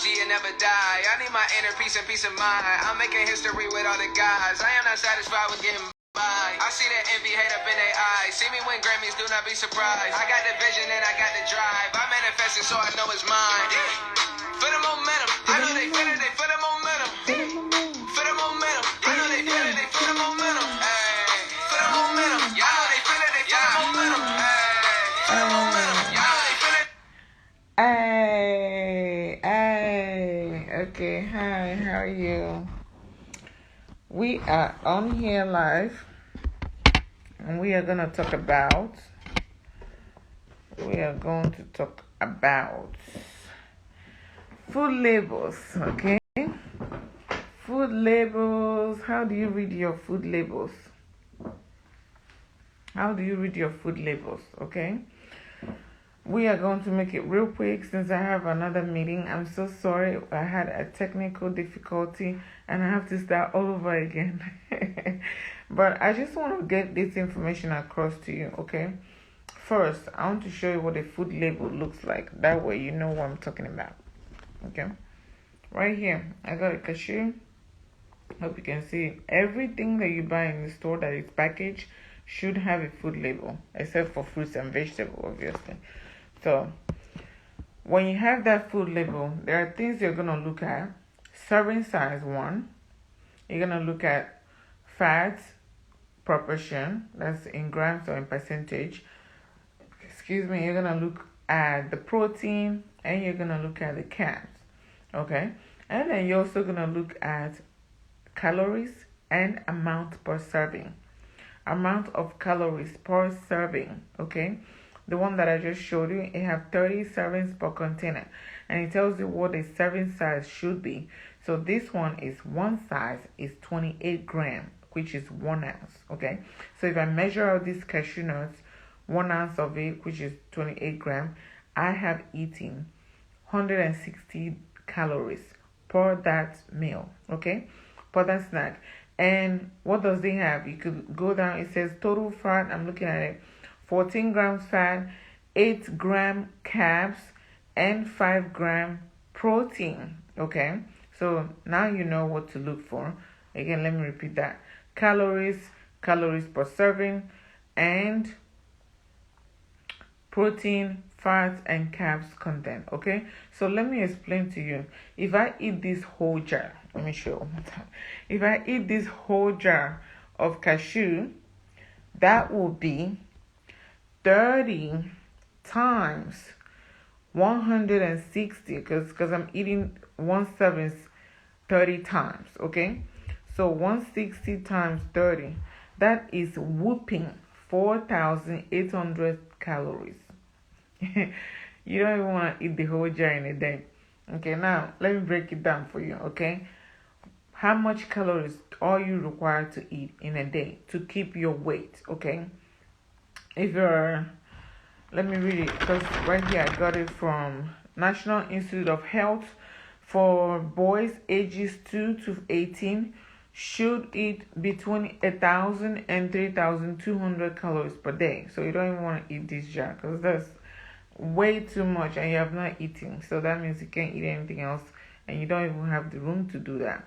energy and never die. I need my inner peace and peace of mind. I'm making history with all the guys. I am not satisfied with getting by. I see that envy, hate up in their eyes. See me win Grammys, do not be surprised. I got the vision and I got the drive. I manifest it so I know it's mine. For the momentum, I know they feel it, they feel the momentum. For the momentum, I know they feel it, they feel the momentum. Hey, for the momentum, y'all know they feel it, they feel the momentum. Hey, for the momentum, y'all know they feel it. Okay, hi, how are you? We are on here live, and we are going to talk about food labels, okay? Food labels. How do you read your food labels? Okay? We are going to make it real quick since I have another meeting. I'm so sorry. I had a technical difficulty and I have to start all over again. But I just want to get this information across to you, okay? First, I want to show you what a food label looks like. That way you know what I'm talking about, okay? Right here, I got a cashew. Hope you can see everything that you buy in the store that is packaged should have a food label, except for fruits and vegetables, obviously. So, when you have that food label, there are things you're going to look at. Serving size, 1. You're going to look at fat proportion, that's in grams or in percentage. You're going to look at the protein, and you're going to look at the carbs, okay? And then you're also going to look at calories and amount per serving. Amount of calories per serving, okay? The one that I just showed you, it have 30 servings per container, and it tells you what a serving size should be. So this one is one size is 28 grams, which is 1 ounce, okay? So if I measure out these cashew nuts, 1 ounce of it, which is 28 grams, I have eaten 160 calories per that meal, okay? Per that snack. And what does it have? You could go down, it says total fat, I'm looking at it, 14 grams fat, 8 gram carbs, and 5 gram protein, okay? So now you know what to look for. Again, let me repeat that. Calories per serving, and protein, fat, and carbs content, okay? So let me explain to you. If I eat this whole jar, let me show you one more time. If I eat this whole jar of cashew, that will be 30 times 160, because I'm eating 1/7 30 times, okay? So 160 times 30, that is whooping 4,800 calories. You don't even want to eat the whole jar in a day. Okay, now let me break it down for you, okay? How much calories are you required to eat in a day to keep your weight, okay? If you're, let me read it, because right here I got it from National Institute of Health. For boys ages 2 to 18, should eat between 1,000 and 3,200 calories per day. So you don't even want to eat this jar, because that's way too much and you have not eaten. So that means you can't eat anything else, and you don't even have the room to do that.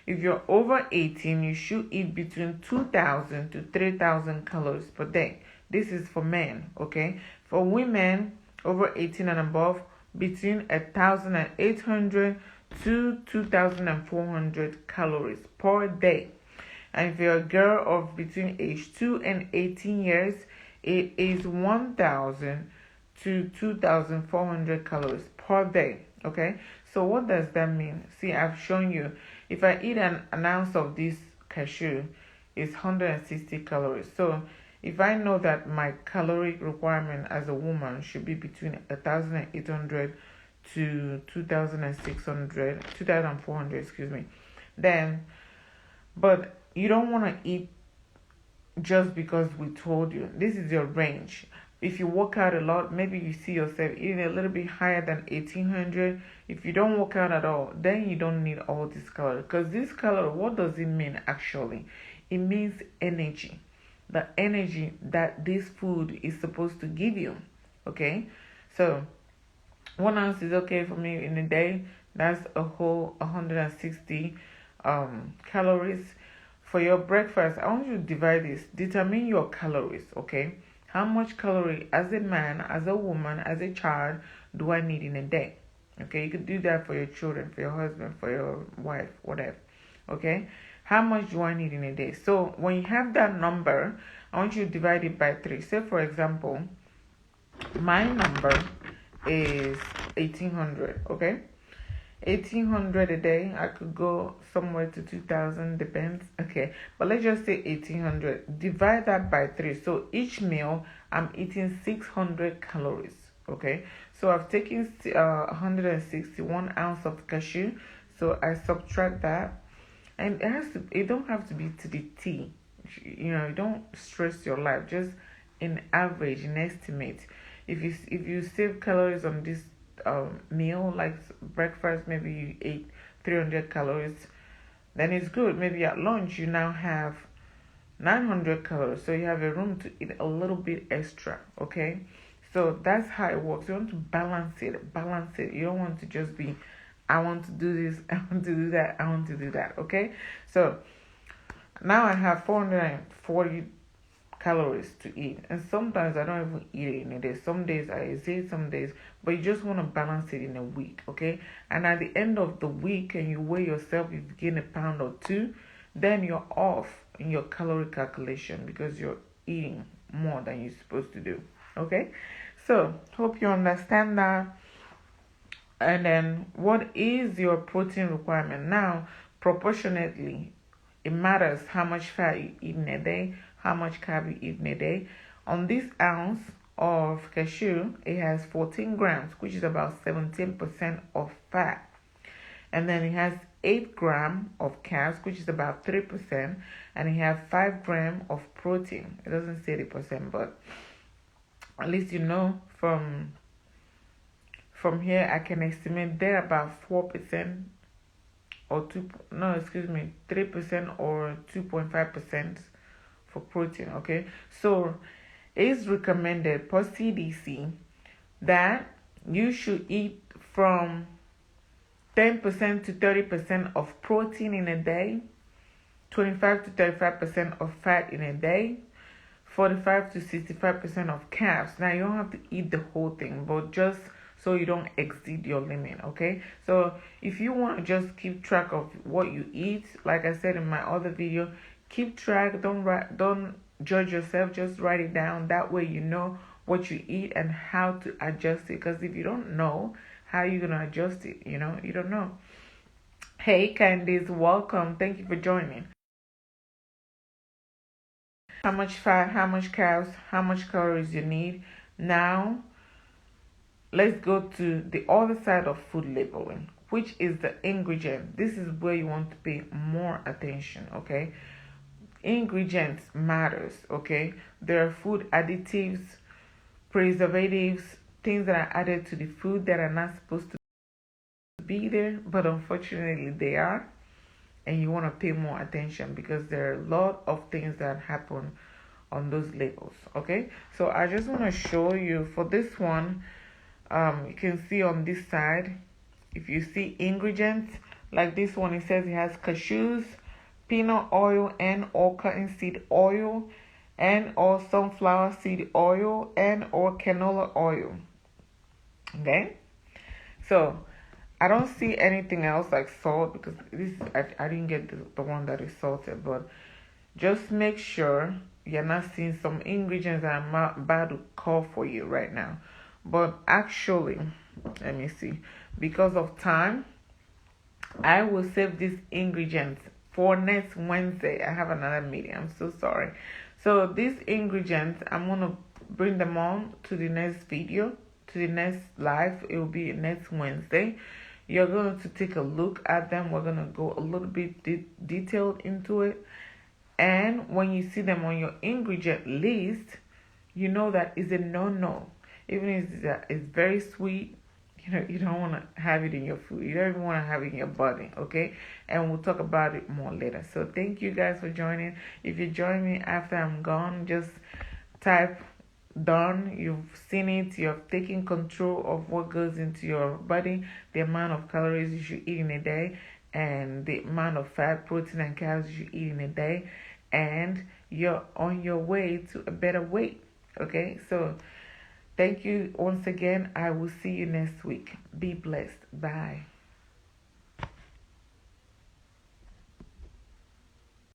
If you're over 18, you should eat between 2,000 to 3,000 calories per day. This is for men, okay? For women over 18 and above, between 1,800 to 2,400 calories per day. And if you're a girl of between age 2 and 18 years, it is 1,000 to 2,400 calories per day, okay? So what does that mean? See, I've shown you. If I eat an ounce of this cashew, it's 160 calories. So if I know that my calorie requirement as a woman should be between 1,800 to 2,400, then, but you don't want to eat just because we told you. This is your range. If you work out a lot, maybe you see yourself eating a little bit higher than 1,800. If you don't work out at all, then you don't need all this calorie. Because this calorie, what does it mean actually? It means energy. The energy that this food is supposed to give you. Okay? So 1 ounce is okay for me in a day That's a whole 160 calories. For your breakfast, I want you to divide this. Determine your calories, okay? How much calorie as a man, as a woman, as a child do I need in a day? Okay, you could do that for your children, for your husband, for your wife, whatever. Okay, how much do I need in a day? So when you have that number, I want you to divide it by 3. Say for example, my number is 1800. Okay, 1800 a day. I could go somewhere to 2000, depends. Okay, but let's just say 1800. Divide that by 3. So each meal I'm eating 600 calories. Okay, so I've taken 161 ounce of cashew, so I subtract that, and it don't have to be to the T. You know, you don't stress your life, just in average, in estimate. If you save calories on this meal, like breakfast, maybe you ate 300 calories, then it's good. Maybe at lunch you now have 900 calories, so you have a room to eat a little bit extra. Okay, so that's how it works. You want to balance it. You don't want to just be, I want to do this, I want to do that, I want to do that. Okay, so now I have 440 calories to eat, and sometimes I don't even eat it in a day. Some days I eat, some days, but you just want to balance it in a week. Okay, and at the end of the week, and you weigh yourself, you've gained a pound or two, then you're off in your calorie calculation because you're eating more than you're supposed to do. Okay, so hope you understand that. And then what is your protein requirement? Now, proportionately, it matters how much fat you eat in a day, how much carb you eat in a day. On this ounce of cashew, it has 14 grams, which is about 17% of fat. And then it has 8 grams of carbs, which is about 3%, and it has 5 grams of protein. It doesn't say the percent, but at least you know from here I can estimate they're about 4% or 3% or 2.5% for protein. Okay, so it's recommended per CDC that you should eat from 10% to 30% of protein in a day, 25 to 35% of fat in a day, 45 to 65% of carbs. Now, you don't have to eat the whole thing, but just so you don't exceed your limit, okay? So if you want to just keep track of what you eat, like I said in my other video, keep track. Don't judge yourself. Just write it down. That way you know what you eat and how to adjust it. Because if you don't know how you're going to adjust it, you don't know. Hey, Candice, welcome. Thank you for joining. How much fat, how much carbs, how much calories you need. Now, let's go to the other side of food labeling, which is the ingredient. This is where you want to pay more attention, okay? Ingredients matters, okay? There are food additives, preservatives, things that are added to the food that are not supposed to be there, but unfortunately they are. And you want to pay more attention because there are a lot of things that happen on those labels, okay? So I just want to show you for this one. You can see on this side, if you see ingredients like this one, it says it has cashews, peanut oil, and or cottonseed oil, and or sunflower seed oil, and or canola oil. Okay, so I don't see anything else like salt because I didn't get the one that is salted, but just make sure you're not seeing some ingredients that I'm about to call for you right now. But actually, let me see, because of time, I will save these ingredients for next Wednesday. I have another meeting. I'm so sorry. So these ingredients, I'm going to bring them on to the next video, to the next live. It will be next Wednesday. You're going to take a look at them. We're going to go a little bit detailed into it. And when you see them on your ingredient list, you know that it's a no-no. Even if it's very sweet, you don't want to have it in your food. You don't even want to have it in your body, okay? And we'll talk about it more later. So thank you guys for joining. If you join me after I'm gone, just type done, you've seen it, you've taken control of what goes into your body, the amount of calories you should eat in a day, and the amount of fat, protein, and carbs you should eat in a day, and you're on your way to a better weight. Okay, so thank you once again. I will see you next week. Be blessed. Bye.